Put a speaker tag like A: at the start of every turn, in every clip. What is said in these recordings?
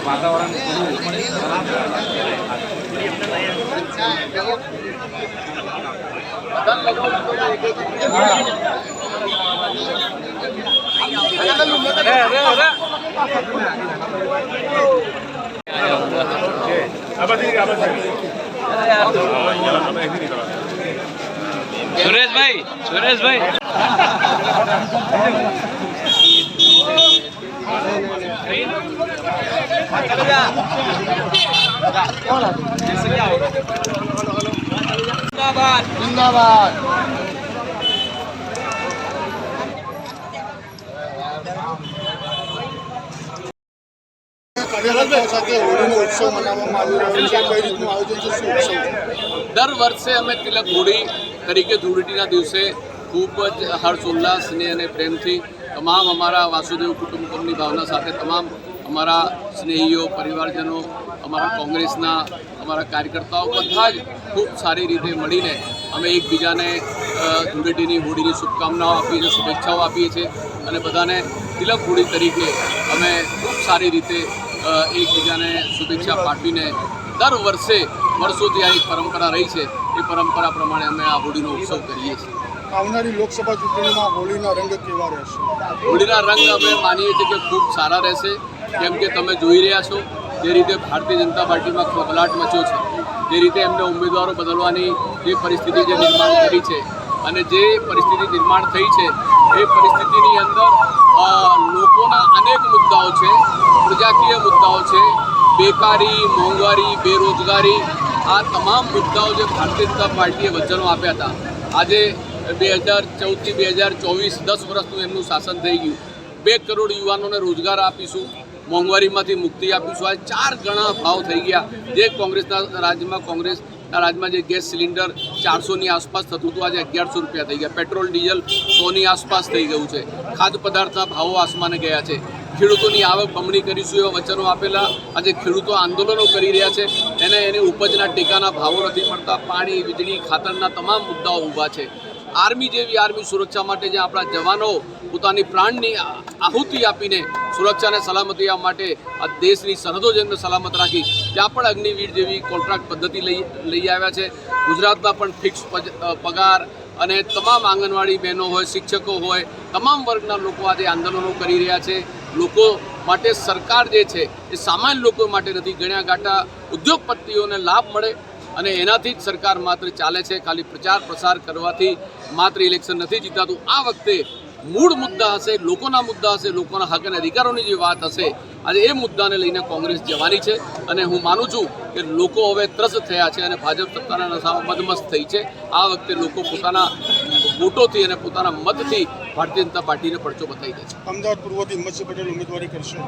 A: वातावरण सुरेश भाई जिंदाबाद जिंदाबाद।
B: દર વર્ષે અમે તિલક હોળી તરીકે ધૂળેટીના દિવસે ખૂબ જ હર્ષોલ્લાસ સ્નેહ અને પ્રેમથી તમામ અમારા વાસુદેવ કુટુંબકમની ભાવના સાથે તમામ અમારા સ્નેહીઓ પરિવારજનો અમારા કોંગ્રેસના અમારા કાર્યકર્તાઓ બધા જ ખૂબ સારી રીતે મળીને અમે એકબીજાને ધૂળેટીની હોળીની શુભકામનાઓ આપીએ છીએ, શુભેચ્છાઓ આપીએ છીએ અને બધાને તિલક હોળી તરીકે અમે ખૂબ સારી રીતે એકબીજાને શુભેચ્છા પાઠવીને દર વર્ષે વર્ષોથી આ એક પરંપરા રહી છે એ પરંપરા પ્રમાણે અમે આ હોળીનો ઉત્સવ કરીએ છીએ।
C: આવનારી લોકસભા ચૂંટણીમાં હોળીના રંગ કેવા રહેશે?
B: હોળીના રંગ અમે માનીએ છીએ કે ખૂબ સારા રહેશે, કેમ કે તમે જોઈ રહ્યા છો જે રીતે ભારતીય જનતા પાર્ટીમાં ખળભળાટ મચ્યો છે, જે રીતે એમને ઉમેદવારો બદલવાની જે પરિસ્થિતિ જે નિર્માણ કરી છે અને જે પરિસ્થિતિ નિર્માણ થઈ છે એ પરિસ્થિતિની અંદર લોકોના અનેક મુદ્દાઓ છે, પ્રજાકીય મુદ્દાઓ છે, બેકારી, મોંઘવારી, બેરોજગારી, આ તમામ મુદ્દાઓ જે ભારતીય જનતા પાર્ટીએ વચનો આપ્યા હતા, આજે 2014થી 2024 10 વર્ષનું એમનું શાસન થઈ ગયું। 2 કરોડ યુવાનોને રોજગાર આપીશું, મોંઘવારીમાંથી મુક્તિ આપીશું। આજે 4 ગણા ભાવ થઈ ગયા। જે કોંગ્રેસના રાજ્યમાં જે ગેસ સિલિન્ડર 400ની આસપાસ થતું હતું, આજે 1100 રૂપિયા થઈ ગયા। પેટ્રોલ ડીઝલ 100ની આસપાસ થઈ ગયું છે। ખાદ્ય પદાર્થના ભાવો આસમાને ગયા છે। ખેડૂતોની આવક બમણી કરીશું એવા વચનો આપેલા, આજે ખેડૂતો આંદોલનો કરી રહ્યા છે, એની ઉપજના ટેકાના ભાવો નથી મળતા। પાણી, વીજળી, ખાતરના તમામ મુદ્દાઓ ઊભા છે। આર્મી જેવી આર્મી સુરક્ષા માટે જે આપણા જવાનો પોતાની પ્રાણની આહુતિ આપીને સુરક્ષાને સલામતી માટે આ દેશની સરહદો જેમને સલામત રાખી, ત્યાં પણ અગ્નિવીર જેવી કોન્ટ્રાક્ટ પદ્ધતિ લઈ આવ્યા છે। ગુજરાતના પણ ફિક્સ પગાર અને તમામ આંગણવાડી બહેનો હોય, શિક્ષકો હોય, તમામ વર્ગના લોકો આજે આંદોલનો કરી રહ્યા છે। લોકો માટે સરકાર જે છે એ સામાન્ય લોકો માટે નથી, ગણ્યા ગાંઠા ઉદ્યોગપતિઓને લાભ મળે અને એનાથી જ સરકાર માત્ર ચાલે છે। ખાલી પ્રચાર પ્રસાર કરવાથી માત્ર ઇલેક્શન નથી જીતાતું। આ વખતે મૂળ મુદ્દા હશે, લોકોના મુદ્દા હશે, લોકોના હક અને અધિકારોની જે વાત હશે, આજે એ મુદ્દાને લઈને કોંગ્રેસ જવાની છે અને હું માનું છું કે લોકો હવે ત્રસ્ત થયા છે અને ભાજપ સત્તાના નશામાં મદમસ્ત થઈ છે। આ વખતે લોકો પોતાના વોટોથી અને પોતાના મતથી ભારતીય જનતા પાર્ટીને પડચો બતાવી દે છે।
C: અમદાવાદ પૂર્વથી હિંમતસિંહ પટેલ ઉમેદવારી કરશે?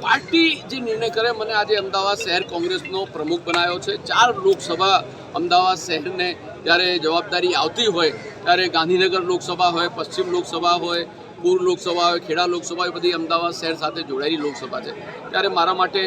B: પાર્ટી જે નિર્ણય કરે, મને આજે અમદાવાદ શહેર કોંગ્રેસનો પ્રમુખ બનાવ્યો છે। 4 લોકસભા અમદાવાદ શહેરને જ્યારે જવાબદારી આવતી હોય ત્યારે ગાંધીનગર લોકસભા હોય, પશ્ચિમ લોકસભા હોય, પૂર્વ લોકસભા હોય, ખેડા લોકસભા હોય, બધી અમદાવાદ શહેર સાથે જોડાયેલી લોકસભા છે। ત્યારે મારા માટે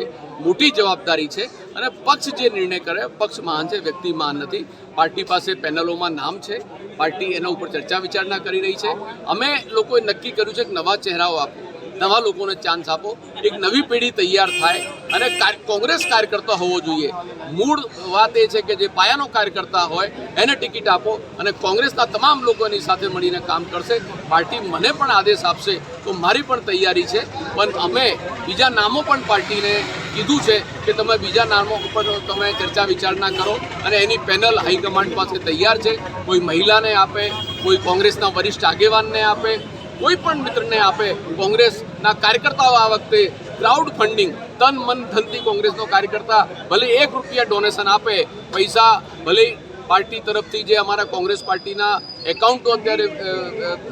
B: મોટી જવાબદારી છે અને પક્ષ જે નિર્ણય કરે, પક્ષ મહાન છે, વ્યક્તિ મહાન નથી। પાર્ટી પાસે પેનલોમાં નામ છે, પાર્ટી એના ઉપર ચર્ચા વિચારણા કરી રહી છે। અમે લોકોએ નક્કી કર્યું છે કે નવા ચહેરાઓ આપો, નવા લોકોને ચાન્સ આપો, એક નવી પેઢી તૈયાર થાય અને કોંગ્રેસ કાર્યકર્તા હોવો જોઈએ। મૂળ વાત એ છે કે જે પાયાનો કાર્યકર્તા હોય એને ટિકિટ આપો અને કોંગ્રેસના તમામ લોકો એની સાથે મળીને કામ કરશે। પાર્ટી મને પણ આદેશ આપશે તો મારી પણ તૈયારી છે, પણ અમે બીજા નામો પણ પાર્ટીને કીધું છે કે તમે બીજા નામો ઉપર તમે ચર્ચા વિચારણા કરો અને એની પેનલ હાઈકમાન્ડ પાસે તૈયાર છે। કોઈ મહિલાને આપે, કોઈ કોંગ્રેસના વરિષ્ઠ આગેવાનને આપે, કોઈ પણ મિત્રને આપે। કોંગ્રેસના કાર્યકર્તાઓ આ વખતે ક્રાઉડ ફંડિંગ, તન મન ધનથી કોંગ્રેસનો કાર્યકર્તા ભલે 1 રૂપિયા ડોનેશન આપે, પૈસા ભલે પાર્ટી તરફથી જે અમારા કોંગ્રેસ પાર્ટીના એકાઉન્ટો અત્યારે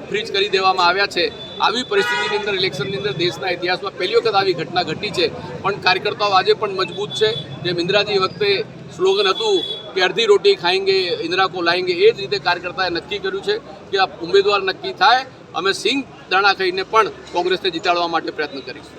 B: ફ્રીજ કરી દેવામાં આવ્યા છે। આવી પરિસ્થિતિની અંદર, ઇલેક્શનની અંદર દેશના ઇતિહાસમાં પહેલી વખત આવી ઘટના ઘટી છે, પણ કાર્યકર્તાઓ આજે પણ મજબૂત છે। જેમ ઇન્દિરાજી વખતે સ્લોગન હતું કે અડધી રોટી ખાएंगे इंदिरा को लाएंगे, એ જ રીતે કાર્યકર્તાએ નક્કી કર્યું છે કે આ ઉમેદવાર નક્કી થાય, અમે સિંગ દાણા ખાઈને પણ કોંગ્રેસને જીતાડવા માટે પ્રયત્ન કરીશું।